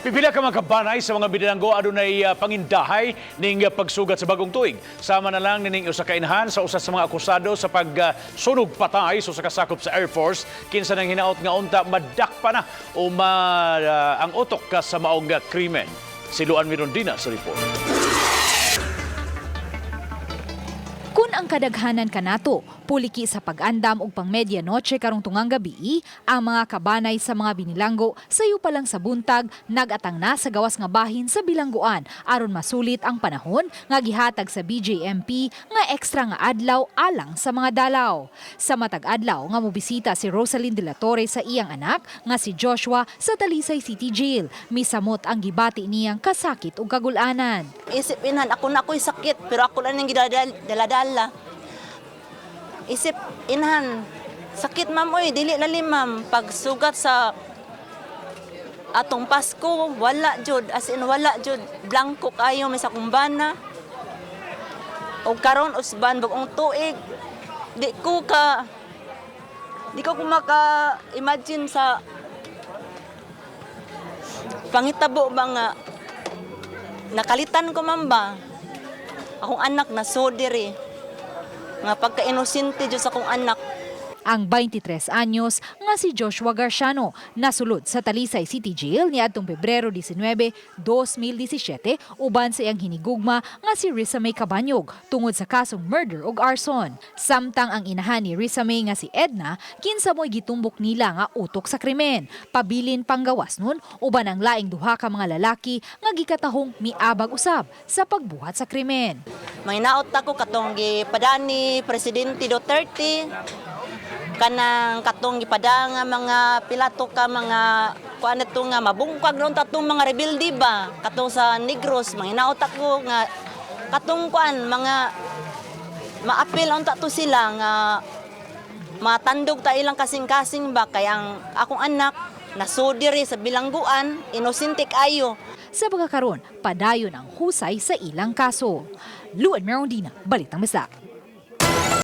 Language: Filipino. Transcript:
Pipila ka mga kabanay sa mga binilanggo adunay pangindahay ning pagsugat sa bagong tuig. Sama na lang nining usa ka inahan sa usa sa mga akusado sa pagsunog patay sa usa ka sakop sa Air Force kinsa nang hinaot nga unta madakpa na o ang utok ka sa maong krimen. Si Luan Mirondina sa report. Kung ang kadaghanan kanato, puliki sa pag-andam ug pang medianoche karong tungang gabi, ang mga kabanay sa mga binilanggo sayo pa lang sa buntag nagatang na sa gawas nga bahin sa bilangguan aron masulit ang panahon nga gihatag sa BJMP nga ekstra nga adlaw alang sa mga dalaw. Sa matag adlaw nga mobisita si Rosalyn de la Torre sa iyang anak nga si Joshua sa Talisay City Jail. Misamot ang gibati niyang kasakit ug kagulanan. Isipin ako na ako'y sakit pero ako lang yung gidadala. Isip inhan sakit ma'am oy dili lalim ma'am pagsugat sa atong Pasko wala jud as in wala jud blanco kayo may sa kumbana og karon usban bagong tuig di ko maka imagine sa pangitabo ba nga nakalitan ko ma'am ba akong anak na sodiri nga pagka-inosente Diyos akong anak. Ang 23 anyos nga si Joshua Garciano nasulod sa Talisay City Jail niadtong Pebrero 19, 2017 uban sa iyang hinigugma nga si Risa May Cabanyog tungod sa kasong murder ug arson. Samtang ang inahan ni Risa May nga si Edna kinsa mo'y gitumbok nila nga utok sa krimen. Pabilin panggawas nun uban ang laing duha ka mga lalaki nga gikatahong miabag usab sa pagbuhat sa krimen. May naot ako katong gipadani Presidente Duterte kanang katong gipada nga mga pilato ka mga kuan to nga mabungkag ron tatong mga rebelde ba katong sa Negros manginaot ako nga katong kuan mga maapil unta to sila nga matandog ta ilang kasing-kasing ba kay ang akong anak nasodiri sa bilangguan inosente kayo. Sa pagkakaroon, padayon ang husay sa ilang kaso. Luan Mirondina, Balitang Masdak.